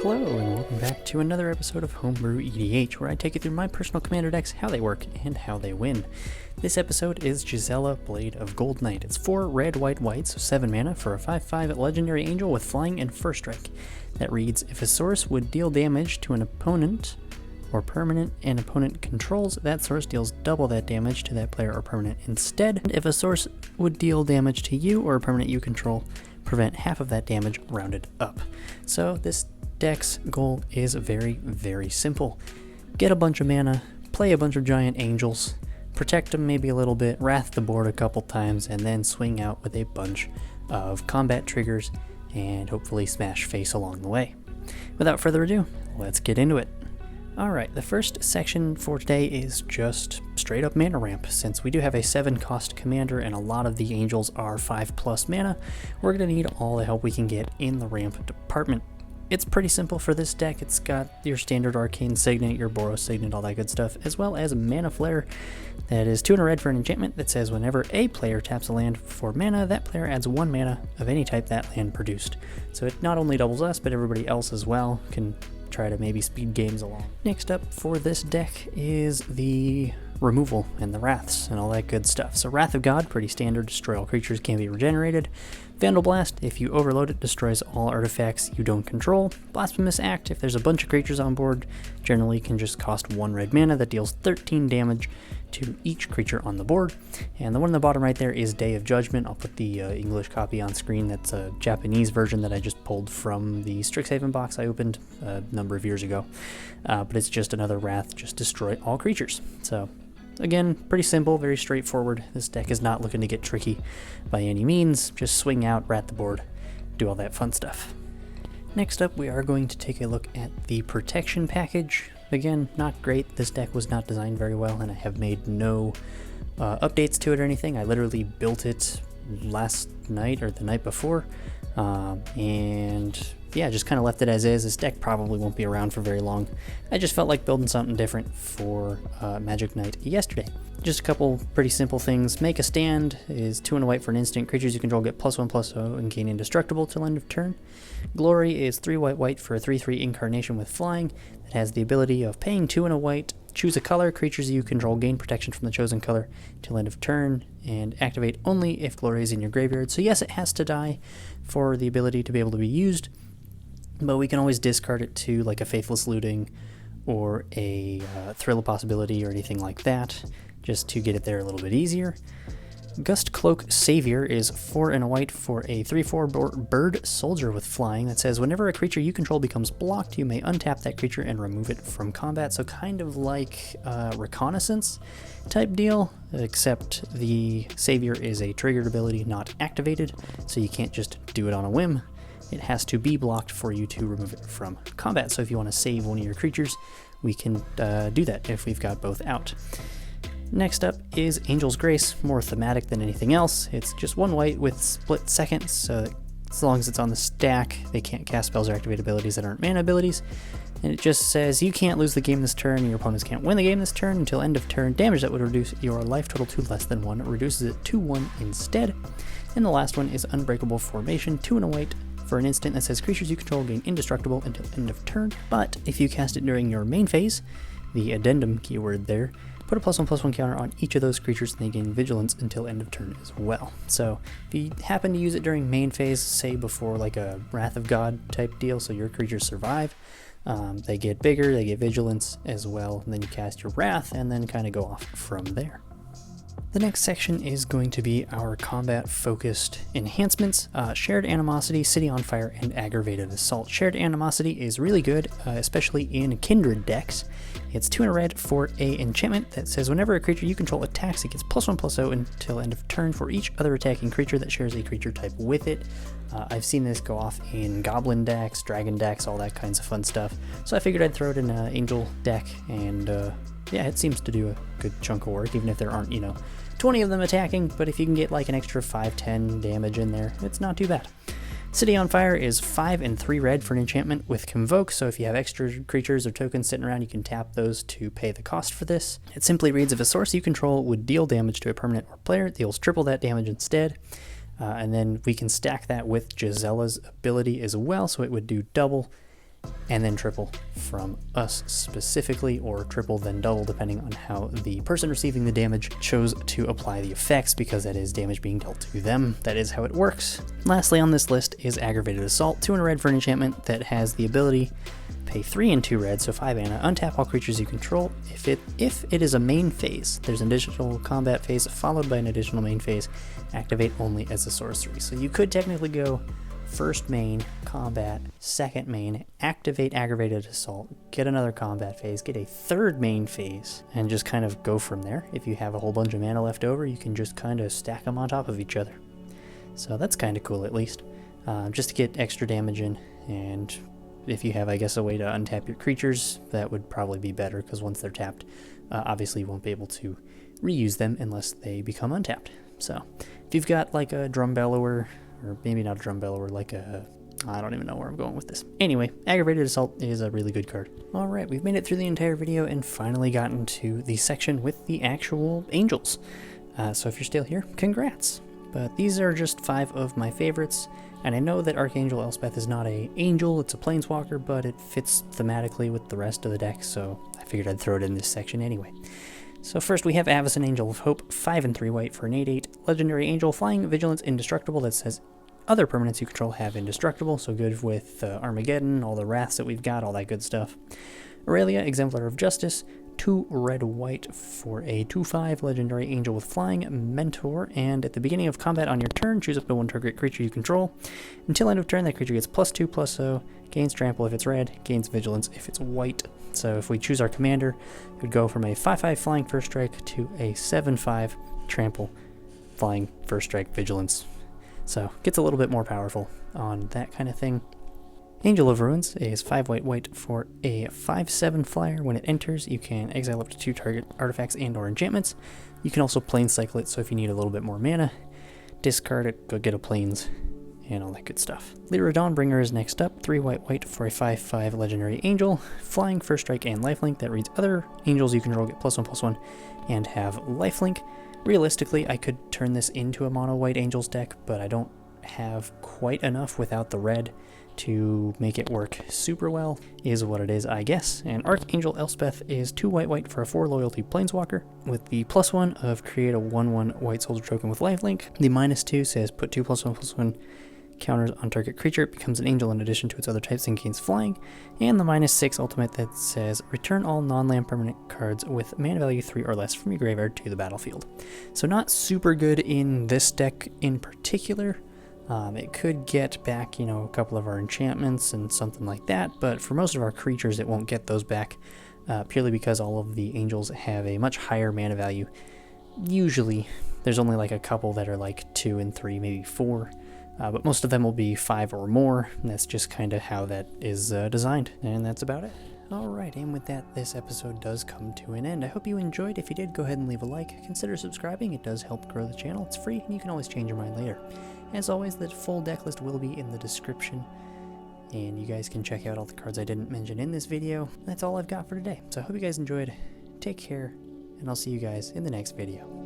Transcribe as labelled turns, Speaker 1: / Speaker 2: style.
Speaker 1: Hello, and welcome back to another episode of Homebrew EDH, where I take you through my personal commander decks, how they work, and how they win. This episode is Gisela, Blade of Goldnight. It's 4 red, white, white, so 7 mana for a 5/5 legendary angel with flying and first strike. That reads, if a source would deal damage to an opponent or permanent an opponent controls, that source deals double that damage to that player or permanent instead. And if a source would deal damage to you or a permanent you control, prevent half of that damage rounded up. So this deck's goal is very, very simple. Get a bunch of mana, play a bunch of giant angels, protect them maybe a little bit, wrath the board a couple times, and then swing out with a bunch of combat triggers and hopefully smash face along the way. Without further ado, let's get into it. Alright, the first section for today is just straight up mana ramp. Since we do have a 7 cost commander and a lot of the angels are 5+ mana, we're going to need all the help we can get in the ramp department. It's pretty simple for this deck. It's got your standard arcane signet, your Boros signet, all that good stuff, as well as a mana flare that is 2 and a red for an enchantment that says whenever a player taps a land for mana, that player adds 1 mana of any type that land produced. So it not only doubles us, but everybody else as well can try to maybe speed games along. Next up for this deck is the removal and the wraths and all that good stuff. So Wrath of God, pretty standard, destroy all creatures, can be regenerated. Vandal Blast, if you overload it, destroys all artifacts you don't control. Blasphemous Act, if there's a bunch of creatures on board, generally can just cost 1 red mana that deals 13 damage to each creature on the board. And the one on the bottom right there is Day of Judgment. I'll put the English copy on screen. That's a Japanese version that I just pulled from the Strixhaven box I opened a number of years ago. But it's just another Wrath, just destroy all creatures. So again, pretty simple, very straightforward. This deck is not looking to get tricky by any means. Just swing out, rat the board, do all that fun stuff. Next up, we are going to take a look at the protection package. Again, not great. This deck was not designed very well, and I have made no updates to it or anything. I literally built it last night or the night before, and yeah, just kind of left it as is. This deck probably won't be around for very long. I just felt like building something different for Magic Night yesterday. Just a couple pretty simple things. Make a Stand is 2 and a white for an instant. Creatures you control get +1/+0 and gain indestructible till end of turn. Glory is 3 white white for a 3/3 incarnation with flying that has the ability of paying 2 and a white. Choose a color. Creatures you control gain protection from the chosen color till end of turn and activate only if Glory is in your graveyard. So yes, it has to die for the ability to be able to be used, but we can always discard it to like a Faithless Looting or a Thrill of Possibility or anything like that, just to get it there a little bit easier. Gust Cloak Savior is 4 and a white for a 3/4 bird soldier with flying that says whenever a creature you control becomes blocked, you may untap that creature and remove it from combat. So kind of like reconnaissance type deal, except the Savior is a triggered ability, not activated, so you can't just do it on a whim. It has to be blocked for you to remove it from combat. So if you want to save one of your creatures, we can do that if we've got both out. Next up is Angel's Grace, more thematic than anything else. It's just 1 white with split seconds, so as long as it's on the stack, they can't cast spells or activate abilities that aren't mana abilities. And it just says you can't lose the game this turn, and your opponents can't win the game this turn until end of turn. Damage that would reduce your life total to less than 1 reduces it to 1 instead. And the last one is Unbreakable Formation, 2 and a white for an instant that says creatures you control gain indestructible until end of turn, but if you cast it during your main phase, the addendum keyword there, put a +1/+1 counter on each of those creatures and they gain vigilance until end of turn as well. So if you happen to use it during main phase, say before like a Wrath of God type deal, so your creatures survive, they get bigger, they get vigilance as well, and then you cast your Wrath and then kind of go off from there. The next section is going to be our combat-focused enhancements. Shared Animosity, City on Fire, and Aggravated Assault. Shared Animosity is really good, especially in Kindred decks. It's 2 and a red for a enchantment that says whenever a creature you control attacks, it gets +1/+0 until end of turn for each other attacking creature that shares a creature type with it. I've seen this go off in Goblin decks, Dragon decks, all that kinds of fun stuff. So I figured I'd throw it in an Angel deck, and yeah, it seems to do a good chunk of work, even if there aren't, 20 of them attacking, but if you can get like an extra 5-10 damage in there, it's not too bad. City on Fire is 5 and 3 red for an enchantment with Convoke, so if you have extra creatures or tokens sitting around, you can tap those to pay the cost for this. It simply reads, if a source you control would deal damage to a permanent or player, it deals triple that damage instead. And then we can stack that with Gisela's ability as well, so it would do double. and then triple from us specifically, or triple then double depending on how the person receiving the damage chose to apply the effects, because that is damage being dealt to them. That is how it works. Lastly on this list is Aggravated Assault, 2 and a red for an enchantment that has the ability pay 3 and 2 red, so 5 mana, untap all creatures you control. If it is a main phase, there's an additional combat phase followed by an additional main phase, activate only as a sorcery. So you could technically go first main, combat, second main, activate Aggravated Assault, get another combat phase, get a third main phase, and just kind of go from there. If you have a whole bunch of mana left over, you can just kind of stack them on top of each other. So that's kind of cool, at least, just to get extra damage in. And if you have, I guess, a way to untap your creatures, that would probably be better, because once they're tapped, obviously you won't be able to reuse them unless they become untapped. So if you've got like a drum bellower, or maybe not a drum bellower, like a, I don't even know where I'm going with this. Anyway, Aggravated Assault is a really good card. Alright, we've made it through the entire video and finally gotten to the section with the actual angels. So if you're still here, congrats. But these are just 5 of my favorites. And I know that Archangel Elspeth is not an angel, it's a planeswalker, but it fits thematically with the rest of the deck, so I figured I'd throw it in this section anyway. So first we have Avacyn, Angel of Hope, 5 and 3 white for an 8/8. Legendary Angel, Flying, Vigilance, Indestructible, that says other permanents you control have Indestructible, so good with Armageddon, all the Wraths that we've got, all that good stuff. Aurelia, Exemplar of Justice, 2 red white for a 2/5 legendary angel with flying, Mentor, and at the beginning of combat on your turn, choose up to 1 target creature you control. Until end of turn, that creature gets +2/+0, gains trample if it's red, gains vigilance if it's white. So if we choose our commander, it would go from a 5/5 flying first strike to a 7/5 trample flying first strike vigilance. So gets a little bit more powerful on that kind of thing. Angel of Ruins is 5 white for a 5/7 flyer. When it enters, you can exile up to 2 target artifacts and or enchantments. You can also plane cycle it, so if you need a little bit more mana, discard it, go get a planes, and all that good stuff. Lyra Dawnbringer is next up, 3 white for a 5/5 legendary angel, flying, first strike, and lifelink. That reads other angels you control get +1/+1 and have lifelink. Realistically, I could turn this into a mono white angels deck, but I don't have quite enough without the red to make it work super well, is what it is, I guess. And Archangel Elspeth is 2 white for a 4 loyalty planeswalker with the +1 of create a 1/1 white soldier token with lifelink. The -2 says put 2 +1/+1 counters on target creature. It becomes an angel in addition to its other types and gains flying. And the -6 ultimate that says return all non-land permanent cards with mana value 3 or less from your graveyard to the battlefield. So not super good in this deck in particular. It could get back, you know, a couple of our enchantments and something like that, but for most of our creatures it won't get those back, purely because all of the angels have a much higher mana value. Usually, there's only like a couple that are like 2 and 3, maybe 4, but most of them will be 5 or more, and that's just kind of how that is designed, and that's about it. Alright, and with that, this episode does come to an end. I hope you enjoyed. If you did, go ahead and leave a like. Consider subscribing, it does help grow the channel. It's free, and you can always change your mind later. As always, the full deck list will be in the description, and you guys can check out all the cards I didn't mention in this video. That's all I've got for today, so I hope you guys enjoyed. Take care, and I'll see you guys in the next video.